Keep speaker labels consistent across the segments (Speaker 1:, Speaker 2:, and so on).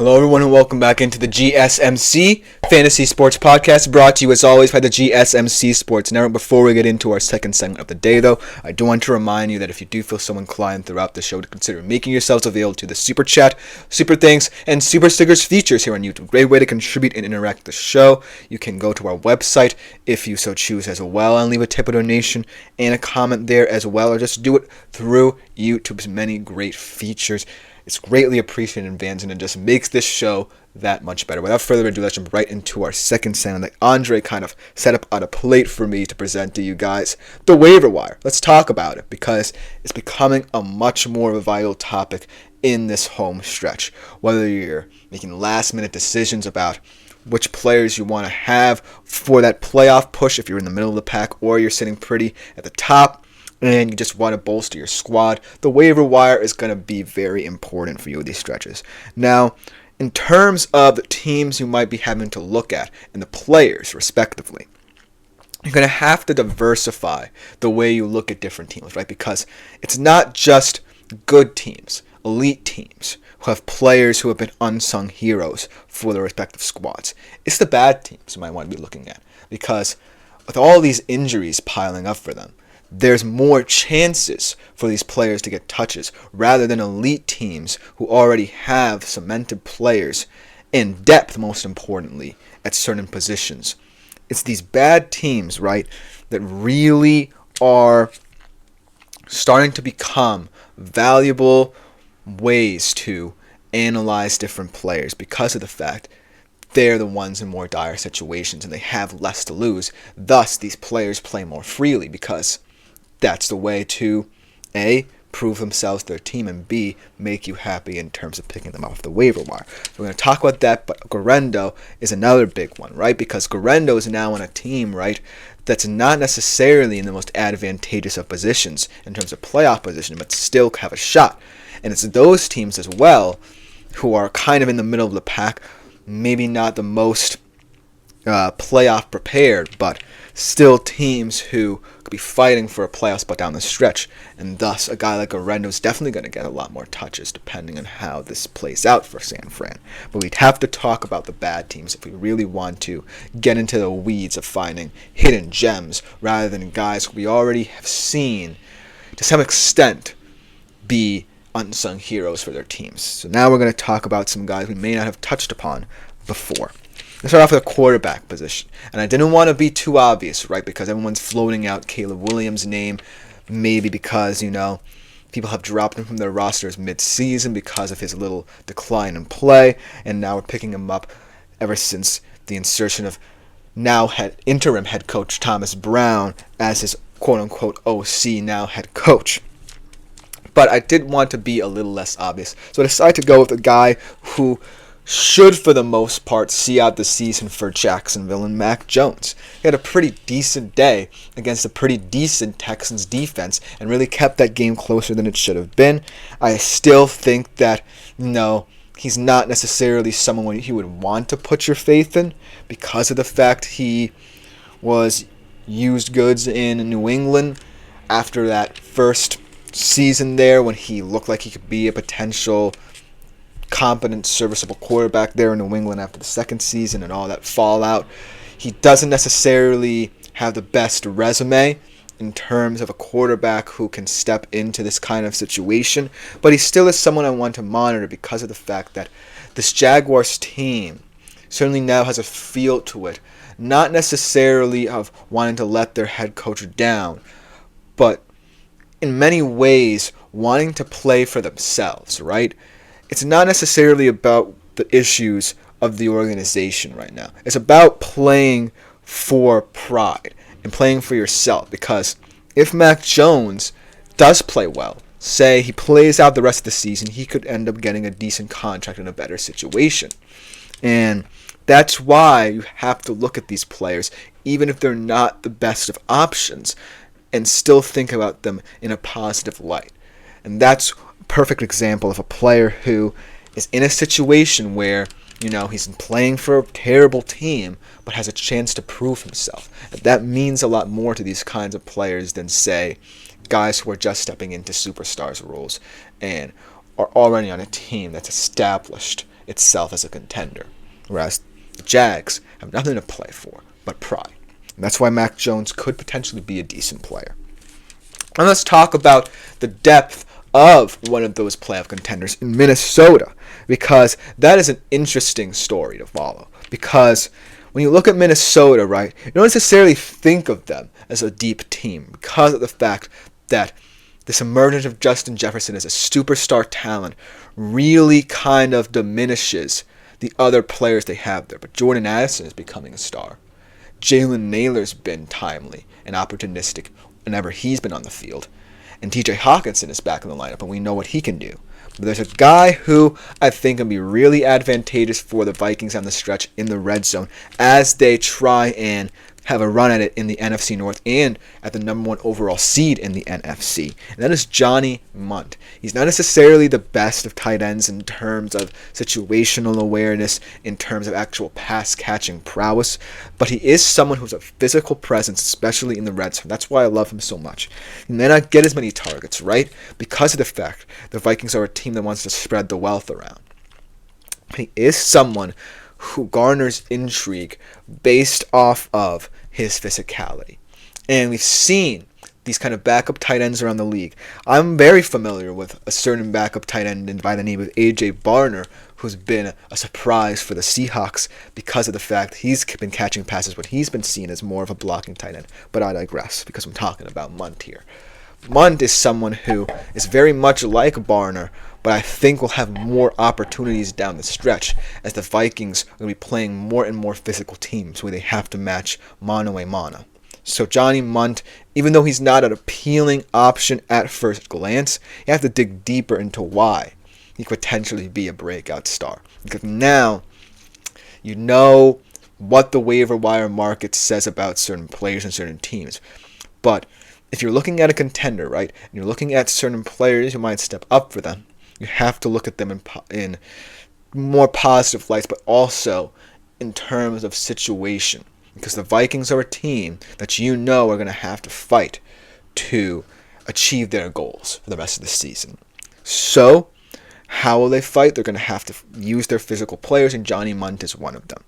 Speaker 1: Hello everyone and welcome back into the GSMC Fantasy Sports Podcast, brought to you as always by the GSMC Sports Network. Before we get into our second segment of the day though, I do want to remind you that if you do feel so inclined throughout the show to consider making yourselves available to the Super Chat, Super Thanks, and Super Stickers features here on YouTube. Great way to contribute and interact with the show. You can go to our website if you so choose as well and leave a tip or donation and a comment there as well, or just do it through YouTube's many great features. It's greatly appreciated in advance, and it just makes this show that much better. Without further ado, let's jump right into our second segment that Andre kind of set up on a plate for me to present to you guys. The waiver wire. Let's talk about it because it's becoming a much more of a vital topic in this home stretch. Whether you're making last-minute decisions about which players you want to have for that playoff push if you're in the middle of the pack, or you're sitting pretty at the top and you just want to bolster your squad, the waiver wire is going to be very important for you with these stretches. Now, in terms of the teams you might be having to look at and the players, respectively, you're going to have to diversify the way you look at different teams, right? Because it's not just good teams, elite teams, who have players who have been unsung heroes for their respective squads. It's the bad teams you might want to be looking at, because with all these injuries piling up for them, there's more chances for these players to get touches rather than elite teams who already have cemented players and depth, most importantly, at certain positions. It's these bad teams, right, that really are starting to become valuable ways to analyze different players because of the fact they're the ones in more dire situations and they have less to lose. Thus, these players play more freely because that's the way to, A, prove themselves to their team, and B, make you happy in terms of picking them off the waiver wire. So we're going to talk about that, but Guerrero is another big one, right? Because Guerrero is now on a team, right, that's not necessarily in the most advantageous of positions in terms of playoff position, but still have a shot. And it's those teams as well who are kind of in the middle of the pack, maybe not the most playoff prepared, but still teams who could be fighting for a playoff spot down the stretch, and thus a guy like Guerrero is definitely going to get a lot more touches depending on how this plays out for San Fran. But we'd have to talk about the bad teams if we really want to get into the weeds of finding hidden gems rather than guys who we already have seen to some extent be unsung heroes for their teams. So now we're going to talk about some guys we may not have touched upon before. Let's start off with the quarterback position. And I didn't want to be too obvious, right? Because everyone's floating out Caleb Williams' name. Maybe because, people have dropped him from their rosters mid-season because of his little decline in play. And now we're picking him up ever since the insertion of interim head coach Thomas Brown as his quote-unquote OC, now head coach. But I did want to be a little less obvious. So I decided to go with a guy who should, for the most part, see out the season for Jacksonville, and Mac Jones. He had a pretty decent day against a pretty decent Texans defense and really kept that game closer than it should have been. I still think that, he's not necessarily someone you would want to put your faith in because of the fact he was used goods in New England after that first season there when he looked like he could be a potential competent, serviceable quarterback there in New England after the second season and all that fallout. He doesn't necessarily have the best resume in terms of a quarterback who can step into this kind of situation, but he still is someone I want to monitor because of the fact that this Jaguars team certainly now has a feel to it, not necessarily of wanting to let their head coach down, but in many ways wanting to play for themselves, right? It's not necessarily about the issues of the organization right now. It's about playing for pride and playing for yourself, because if Mac Jones does play well, say he plays out the rest of the season, he could end up getting a decent contract in a better situation. And that's why you have to look at these players, even if they're not the best of options, and still think about them in a positive light. And that's perfect example of a player who is in a situation where, he's playing for a terrible team, but has a chance to prove himself. And that means a lot more to these kinds of players than, say, guys who are just stepping into superstars roles and are already on a team that's established itself as a contender. Whereas the Jags have nothing to play for but pride. And that's why Mac Jones could potentially be a decent player. And let's talk about the depth of one of those playoff contenders in Minnesota, because that is an interesting story to follow. Because when you look at Minnesota, right, you don't necessarily think of them as a deep team because of the fact that this emergence of Justin Jefferson as a superstar talent really kind of diminishes the other players they have there. But Jordan Addison is becoming a star. Jalen Naylor's been timely and opportunistic whenever he's been on the field. And TJ Hawkinson is back in the lineup, and we know what he can do. But there's a guy who I think can be really advantageous for the Vikings on the stretch in the red zone as they try and have a run at it in the NFC North and at the number 1 overall seed in the NFC. And that is Johnny Munt. He's not necessarily the best of tight ends in terms of situational awareness, in terms of actual pass catching prowess, but he is someone who's a physical presence, especially in the red zone. That's why I love him so much. He may not get as many targets, right? Because of the fact the Vikings are a team that wants to spread the wealth around. He is someone who garners intrigue based off of his physicality. And we've seen these kind of backup tight ends around the league. I'm very familiar with a certain backup tight end by the name of A.J. Barner, who's been a surprise for the Seahawks because of the fact he's been catching passes, but he's been seen as more of a blocking tight end. But I digress because I'm talking about Munt here. Munt is someone who is very much like Barner, but I think will have more opportunities down the stretch as the Vikings are going to be playing more and more physical teams where they have to match mano a mano. So Johnny Munt, even though he's not an appealing option at first glance, you have to dig deeper into why he could potentially be a breakout star. Because now you know what the waiver wire market says about certain players and certain teams. But if you're looking at a contender, right, and you're looking at certain players who might step up for them, you have to look at them in more positive lights, but also in terms of situation. Because the Vikings are a team that you know are going to have to fight to achieve their goals for the rest of the season. So, how will they fight? They're going to have to use their physical players, and Johnny Munt is one of them.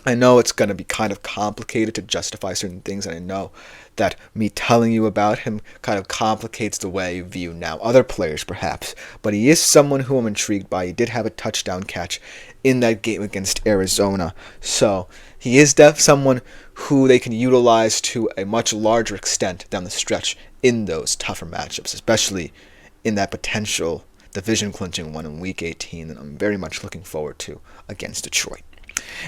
Speaker 1: I know it's going to be kind of complicated to justify certain things, and I know that me telling you about him kind of complicates the way you view now other players, perhaps. But he is someone who I'm intrigued by. He did have a touchdown catch in that game against Arizona. So he is someone who they can utilize to a much larger extent down the stretch in those tougher matchups, especially in that potential division-clinching one in Week 18 that I'm very much looking forward to against Detroit.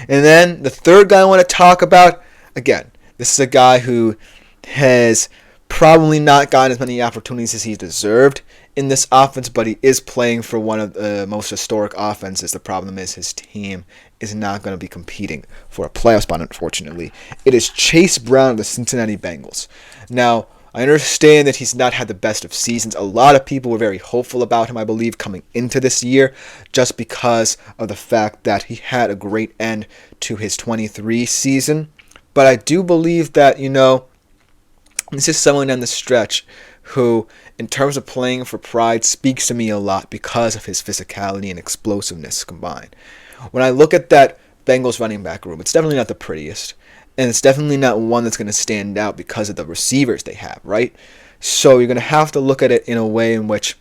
Speaker 1: And then the third guy I want to talk about, again, this is a guy who has probably not gotten as many opportunities as he deserved in this offense, but he is playing for one of the most historic offenses. The problem is his team is not going to be competing for a playoff spot, unfortunately. It is Chase Brown of the Cincinnati Bengals. Now, I understand that he's not had the best of seasons. A lot of people were very hopeful about him, I believe, coming into this year, just because of the fact that he had a great end to his 23 season. But I do believe that, this is someone down the stretch who, in terms of playing for pride, speaks to me a lot because of his physicality and explosiveness combined. When I look at that Bengals running back room, it's definitely not the prettiest. And it's definitely not one that's going to stand out because of the receivers they have, right? So you're going to have to look at it in a way in which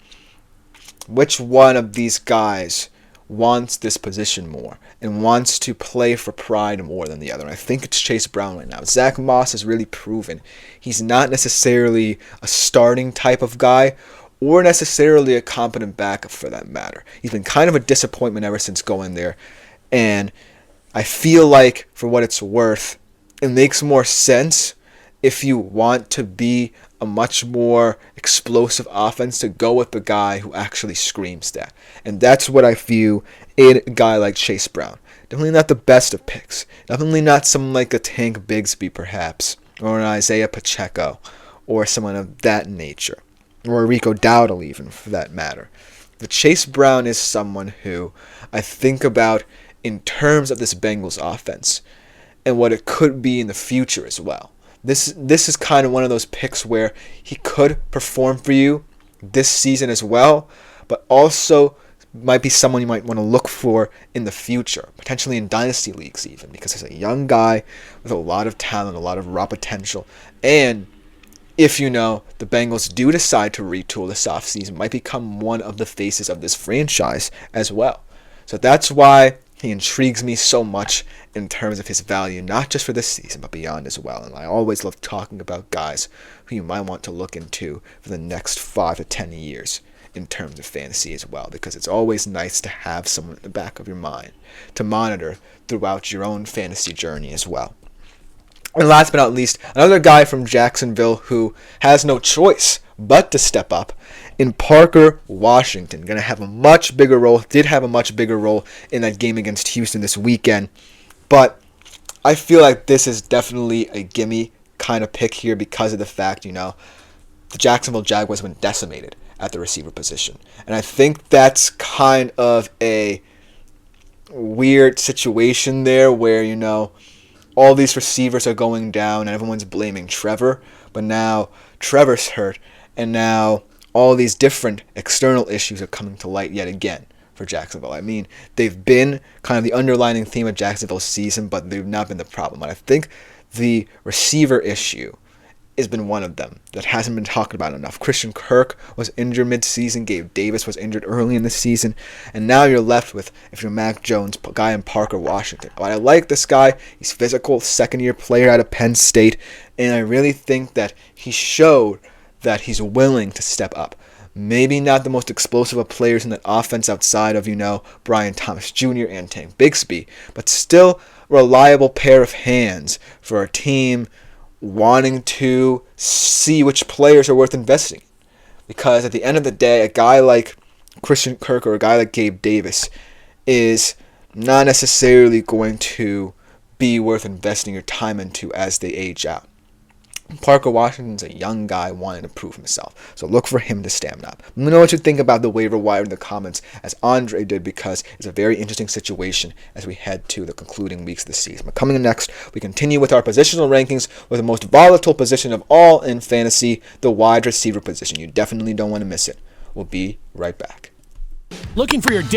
Speaker 1: one of these guys wants this position more and wants to play for pride more than the other. And I think it's Chase Brown right now. Zach Moss has really proven he's not necessarily a starting type of guy or necessarily a competent backup for that matter. He's been kind of a disappointment ever since going there. And I feel like, for what it's worth, it makes more sense if you want to be a much more explosive offense to go with the guy who actually screams that. And that's what I view in a guy like Chase Brown. Definitely not the best of picks. Definitely not someone like a Tank Bigsby, perhaps, or an Isaiah Pacheco, or someone of that nature, or a Rico Dowdle even, for that matter. But Chase Brown is someone who I think about in terms of this Bengals offense and what it could be in the future as well. This is kind of one of those picks where he could perform for you this season as well, but also might be someone you might want to look for in the future, potentially in dynasty leagues even, because he's a young guy with a lot of talent, a lot of raw potential, and if the Bengals do decide to retool this offseason, might become one of the faces of this franchise as well. So that's why he intrigues me so much in terms of his value, not just for this season, but beyond as well. And I always love talking about guys who you might want to look into for the next 5 to 10 years in terms of fantasy as well, because it's always nice to have someone in the back of your mind to monitor throughout your own fantasy journey as well. And last but not least, another guy from Jacksonville who has no choice but to step up in Parker Washington. Going to have a much bigger role, did have a much bigger role in that game against Houston this weekend. But I feel like this is definitely a gimme kind of pick here because of the fact, the Jacksonville Jaguars have been decimated at the receiver position. And I think that's kind of a weird situation there where, all these receivers are going down and everyone's blaming Trevor, but now Trevor's hurt, and now all these different external issues are coming to light yet again for Jacksonville. I mean, they've been kind of the underlying theme of Jacksonville's season, but they've not been the problem. And I think the receiver issue has been one of them that hasn't been talked about enough. Christian Kirk was injured mid-season. Gabe Davis was injured early in the season. And now you're left with, if you're Mac Jones, guy in Parker Washington. But I like this guy. He's physical, second-year player out of Penn State. And I really think that he showed that he's willing to step up. Maybe not the most explosive of players in that offense outside of, Brian Thomas Jr. and Tank Bigsby. But still a reliable pair of hands for a team wanting to see which players are worth investing. Because at the end of the day, a guy like Christian Kirk or a guy like Gabe Davis is not necessarily going to be worth investing your time into as they age out. Parker Washington's a young guy wanting to prove himself, so look for him to stand up. Let me know what you think about the waiver wire in the comments, as Andre did, because it's a very interesting situation as we head to the concluding weeks of the season. But coming next, we continue with our positional rankings with the most volatile position of all in fantasy, the wide receiver position. You definitely don't want to miss it. We'll be right back.
Speaker 2: Looking for your